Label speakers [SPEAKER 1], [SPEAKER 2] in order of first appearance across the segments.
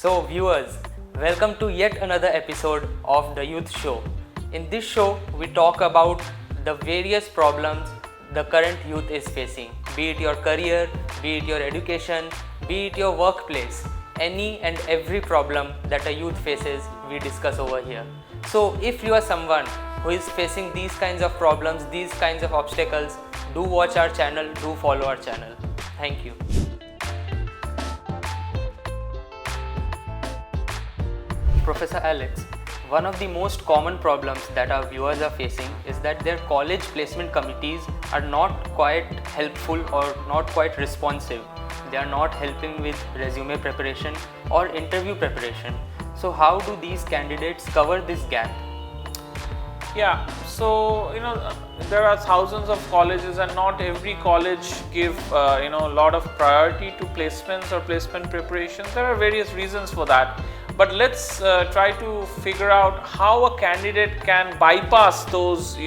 [SPEAKER 1] So viewers, welcome to yet another episode of the Youth Show. In this show, we talk about the various problems the current youth is facing, be it your career, be it your education, be it your workplace. Any and every problem that a youth faces, we discuss over here. So if you are someone who is facing these kinds of problems, these kinds of obstacles, do watch our channel, do follow our channel. Thank you. Professor Alex, one of the most common problems that our viewers are facing is that their college placement committees are not quite helpful or not quite responsive. They are not helping with resume preparation or interview preparation. So how do these candidates cover this gap?
[SPEAKER 2] Yeah, so there are thousands of colleges and not every college give a lot of priority to placements or placement preparation. There are various reasons for that. But let's try to figure out how a candidate can bypass those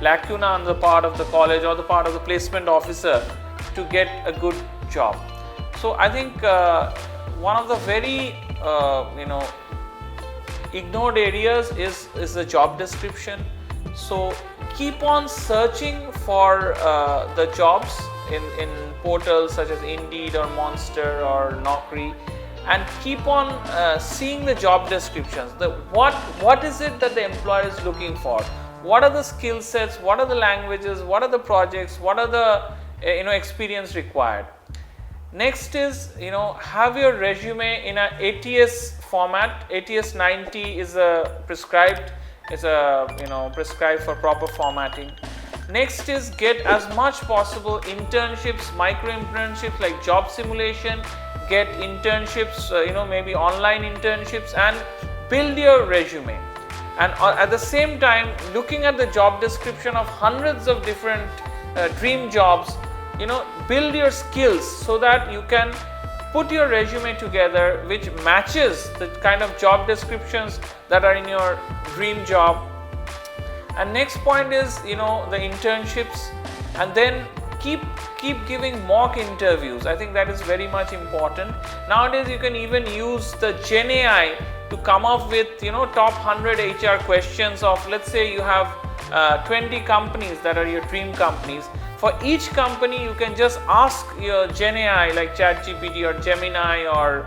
[SPEAKER 2] lacuna on the part of the college or the part of the placement officer to get a good job. So I think one of the very ignored areas is the job description. So keep on searching for the jobs in portals such as Indeed or Monster or Naukri, and keep on seeing the job descriptions. What is it that the employer is looking for? What are the skill sets? What are the languages? What are the projects? What are the experience required? Next is have your resume in a ATS format. ATS 90 is prescribed for proper formatting. Next is get as much possible internships, micro internships like job simulation. Get internships, maybe online internships, and build your resume. And at the same time, looking at the job description of hundreds of different dream jobs, build your skills so that you can put your resume together which matches the kind of job descriptions that are in your dream job. And next point is the internships, and then keep giving mock interviews. I think that is very much important. Nowadays you can even use the Gen AI to come up with top 100 HR questions of, let's say you have 20 companies that are your dream companies. For each company you can just ask your Gen AI like ChatGPT or Gemini or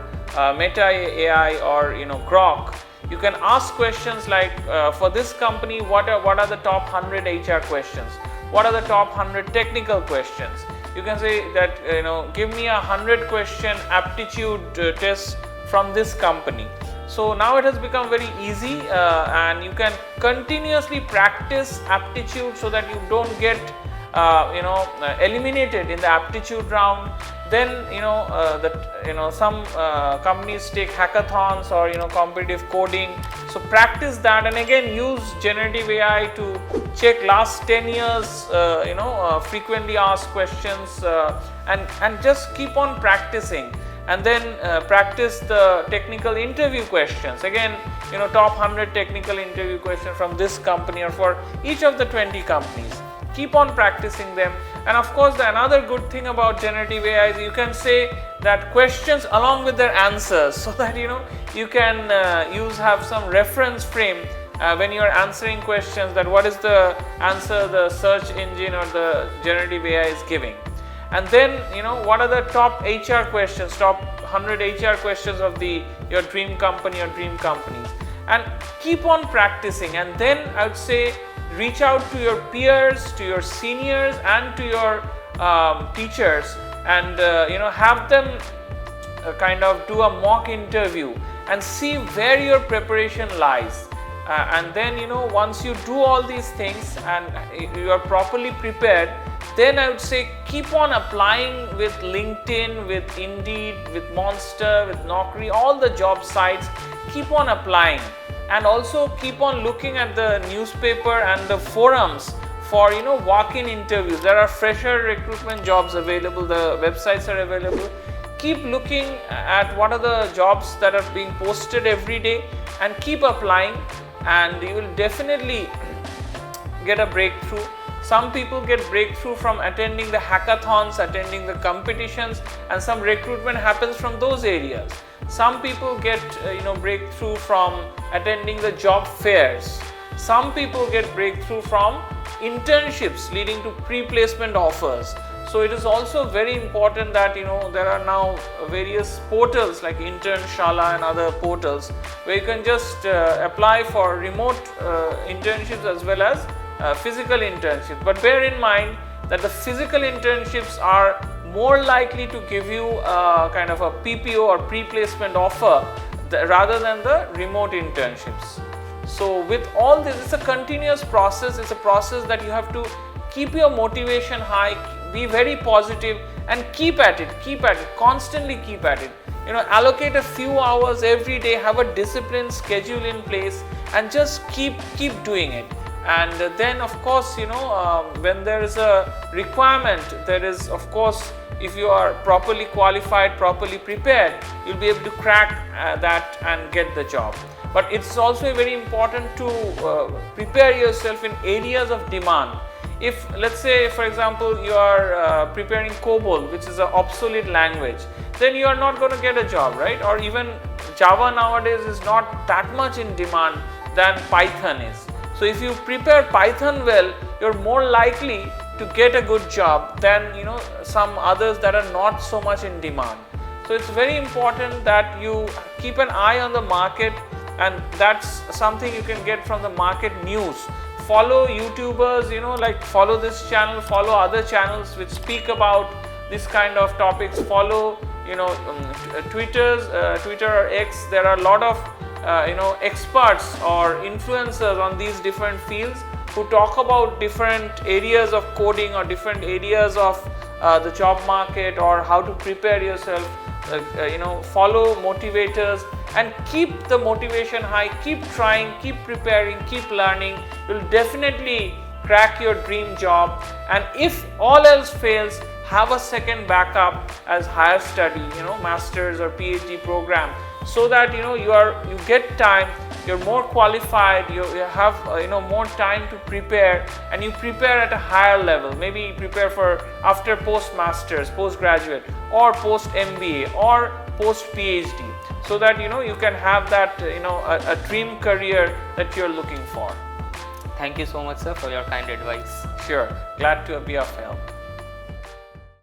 [SPEAKER 2] Meta AI or Grok. You can ask questions like for this company what are the top 100 HR questions? What are the top 100 technical questions? You can say that give me a 100 question aptitude test from this company. So now it has become very easy and you can continuously practice aptitude so that you don't get eliminated in the aptitude round. Then some companies take hackathons or competitive coding. So practice that, and again use generative AI to check last 10 years frequently asked questions and just keep on practicing. And then practice the technical interview questions. Again, top 100 technical interview questions from this company or for each of the 20 companies. Keep on practicing them. And of course, another good thing about generative AI is you can say that questions along with their answers, so that you can have some reference frame when you are answering questions, that what is the answer the search engine or the generative AI is giving. And then what are the top HR questions, top 100 HR questions of your dream company or dream companies, and keep on practicing. And then I would say reach out to your peers, to your seniors, and to your teachers, and have them kind of do a mock interview and see where your preparation lies. And then once you do all these things and you are properly prepared, then I would say keep on applying with LinkedIn, with Indeed, with Monster, with Naukri, all the job sites. Keep on applying. And also keep on looking at the newspaper and the forums for walk-in interviews. There are fresher recruitment jobs available, the websites are available. Keep looking at what are the jobs that are being posted every day and keep applying, and you will definitely get a breakthrough. Some people get breakthrough from attending the hackathons, attending the competitions, and some recruitment happens from those areas. Some people get breakthrough from attending the job fairs. Some people get breakthrough from internships leading to pre-placement offers. So it is also very important that there are now various portals like Internshala and other portals where you can just apply for remote internships as well as physical internships. But bear in mind that the physical internships are more likely to give you kind of a PPO or pre-placement offer rather than the remote internships. So with all this, it's a continuous process. It's a process that you have to keep your motivation high, be very positive, and keep at it, constantly keep at it. Allocate a few hours every day, have a disciplined schedule in place, and just keep doing it. And then of course, when there is a requirement, there is of course, if you are properly qualified, properly prepared, you'll be able to crack that and get the job. But it's also very important to prepare yourself in areas of demand. If let's say for example you are preparing COBOL, which is an obsolete language, then you are not going to get a job, right? Or even Java nowadays is not that much in demand than Python is. So if you prepare Python well, you're more likely to get a good job than some others that are not so much in demand. So it's very important that you keep an eye on the market, and that's something you can get from the market news. Follow YouTubers, like follow this channel, follow other channels which speak about this kind of topics. Follow Twitter or X. There are a lot of experts or influencers on these different fields who talk about different areas of coding or different areas of the job market or how to prepare yourself. Follow motivators and keep the motivation high, keep trying, keep preparing, keep learning. You'll definitely crack your dream job, and if all else fails, have a second backup as higher study, master's or PhD program, so that you get time, you're more qualified, you have more time to prepare, and you prepare at a higher level. Maybe prepare for after postmasters, postgraduate, or post MBA or post PhD, so that you can have that a dream career that you're looking for.
[SPEAKER 1] Thank you so much, sir, for your kind advice.
[SPEAKER 2] Sure, glad to be of help.